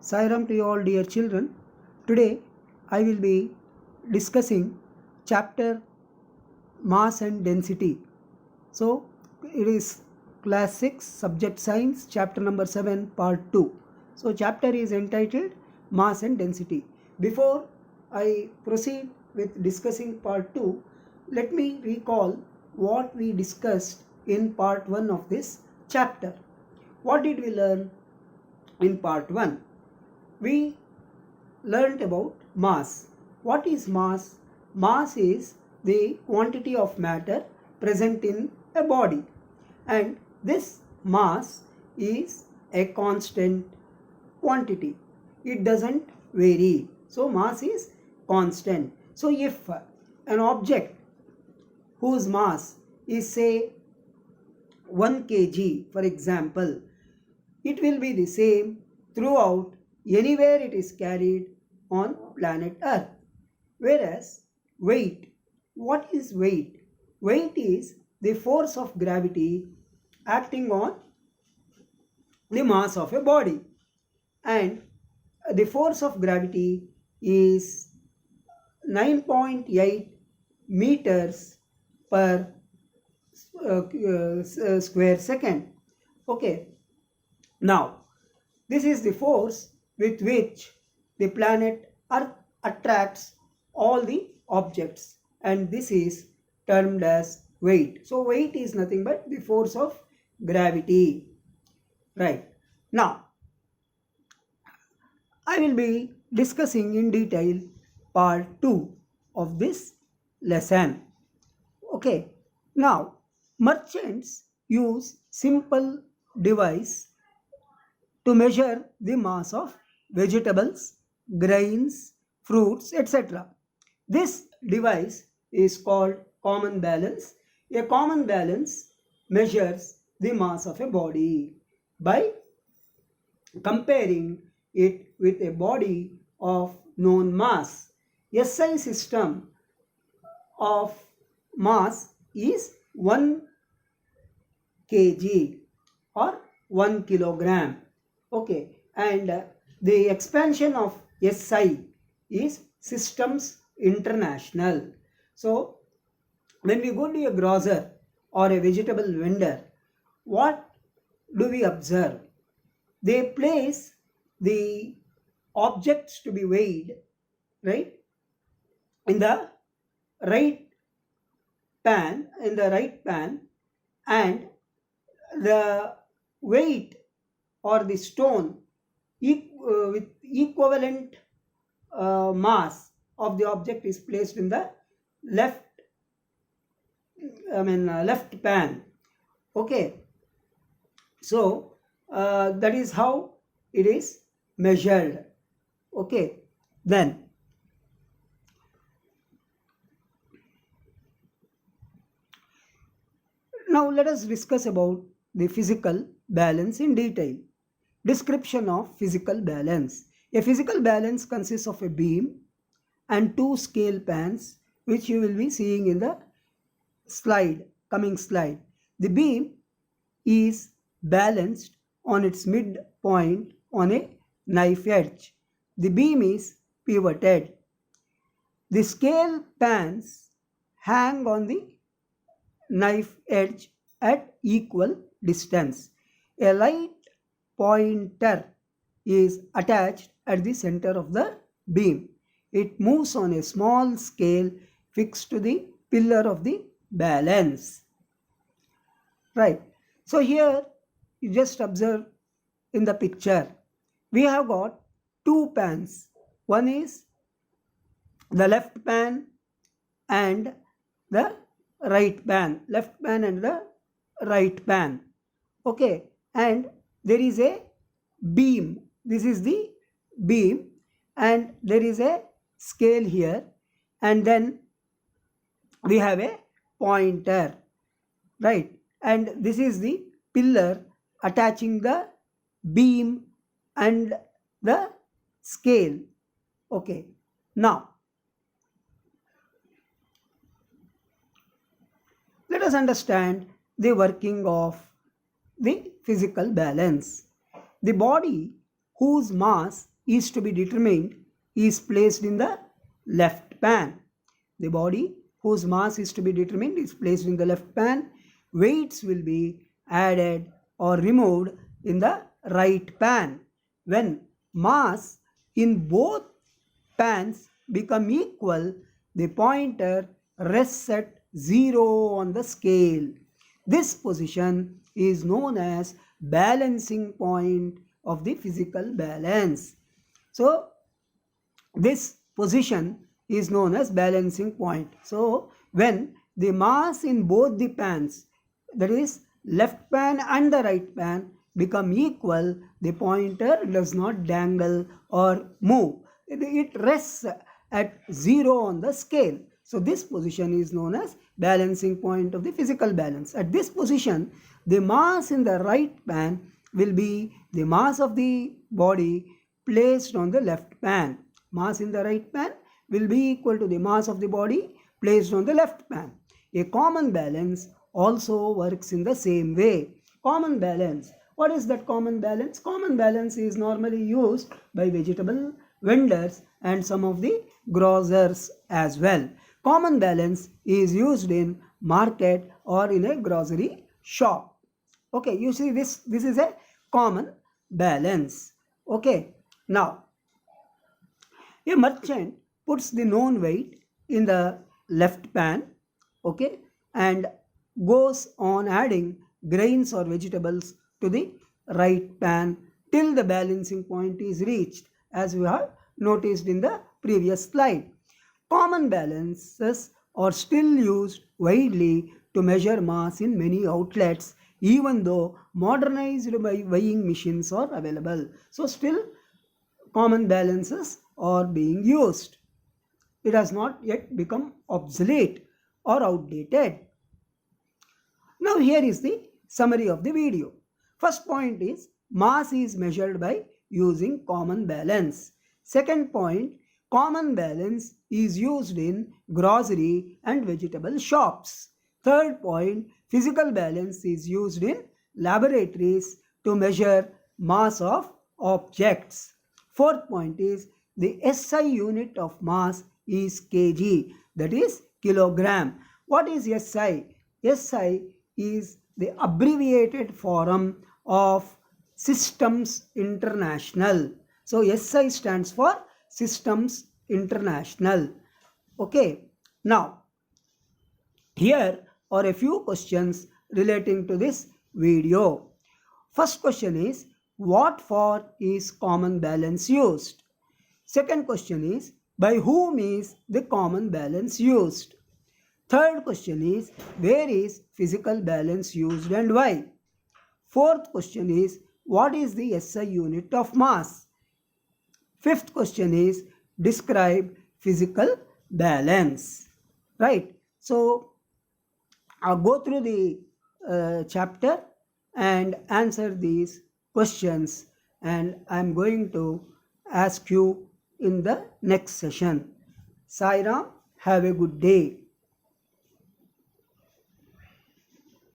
Sairam to you all dear children. Today I will be discussing chapter mass and density. So it is class 6 subject science chapter number 7 part 2. So chapter is entitled mass and density. Before I proceed with discussing part 2, let me recall what we discussed in part 1 of this chapter. What did we learn in part 1? We learned about mass. What is mass? Mass is the quantity of matter present in a body, and this mass is a constant quantity. It doesn't vary. So mass is constant. So if an object whose mass is say 1 kg for example, it will be the same throughout anywhere it is carried on planet Earth. Whereas weight, what is weight? Weight is the force of gravity acting on the mass of a body, and the force of gravity is 9.8 meters per square second. Okay, now this is the force with which the planet Earth attracts all the objects, and this is termed as weight. So weight is nothing but the force of gravity. Right. Now I will be discussing in detail part 2 of this lesson. Okay. Now merchants use simple device to measure the mass of vegetables, grains, fruits, etc. This device is called common balance. A common balance measures the mass of a body by comparing it with a body of known mass. SI system of mass is 1 kg or 1 kilogram. Okay, and the expansion of SI is Systems International. So when we go to a grocer or a vegetable vendor, what do we observe? They place the objects to be weighed, right, in the right pan, and the weight or the stone with equivalent mass of the object is placed in the left left pan. Okay, so that is how it is measured. Okay, then now let us discuss about the physical balance in detail. Description of physical balance. A physical balance consists of a beam and two scale pans, which you will be seeing in the coming slide. The beam is balanced on its midpoint on a knife edge. The beam is pivoted. The scale pans hang on the knife edge at equal distance. A light pointer is attached at the center of the beam. It moves on a small scale fixed to the pillar of the balance. Right. So here you just observe in the picture, we have got two pans. One is the left pan and the right pan. Left pan and the right pan. Okay. And there is a beam. This is the beam, and there is a scale here, and then we have a pointer, right, and this is the pillar attaching the beam and the scale. Okay, now let us understand the working of the physical balance. The body whose mass is to be determined is placed in the left pan. The body whose mass is to be determined is placed in the left pan. Weights will be added or removed in the right pan. When mass in both pans become equal, the pointer rests at 0 on the scale. This position is known as balancing point of the physical balance. So, this position is known as balancing point. So, when the mass in both the pans, that is left pan and the right pan, become equal, the pointer does not dangle or move. It rests at 0 on the scale. So this position is known as balancing point of the physical balance. At this position, the mass in the right pan will be the mass of the body placed on the left pan. Mass in the right pan will be equal to the mass of the body placed on the left pan. A common balance also works in the same way. Common balance. What is that common balance? Common balance is normally used by vegetable vendors and some of the grocers as well. Common balance is used in market or in a grocery shop. Okay, you see this is a common balance. Okay, now a merchant puts the known weight in the left pan, okay, and goes on adding grains or vegetables to the right pan till the balancing point is reached, as we have noticed in the previous slide. Common balances are still used widely to measure mass in many outlets, even though modernized weighing machines are available. So still common balances are being used. It has not yet become obsolete or outdated. Now here is the summary of the video. First point is mass is measured by using common balance. Second point, common balance is used in grocery and vegetable shops. Third point, physical balance is used in laboratories to measure mass of objects. Fourth point is the SI unit of mass is kg, that is kilogram. What is SI? SI is the abbreviated form of Systems International. So SI stands for Systems International. Okay, now here are a few questions relating to this video. First question is, what for is common balance used? Second question is, by whom is the common balance used? Third question is, where is physical balance used and why? Fourth question is, what is the SI unit of mass? Fifth question is, describe physical balance. Right? So, I'll go through the chapter and answer these questions, and I'm going to ask you in the next session. Sai Ram, have a good day.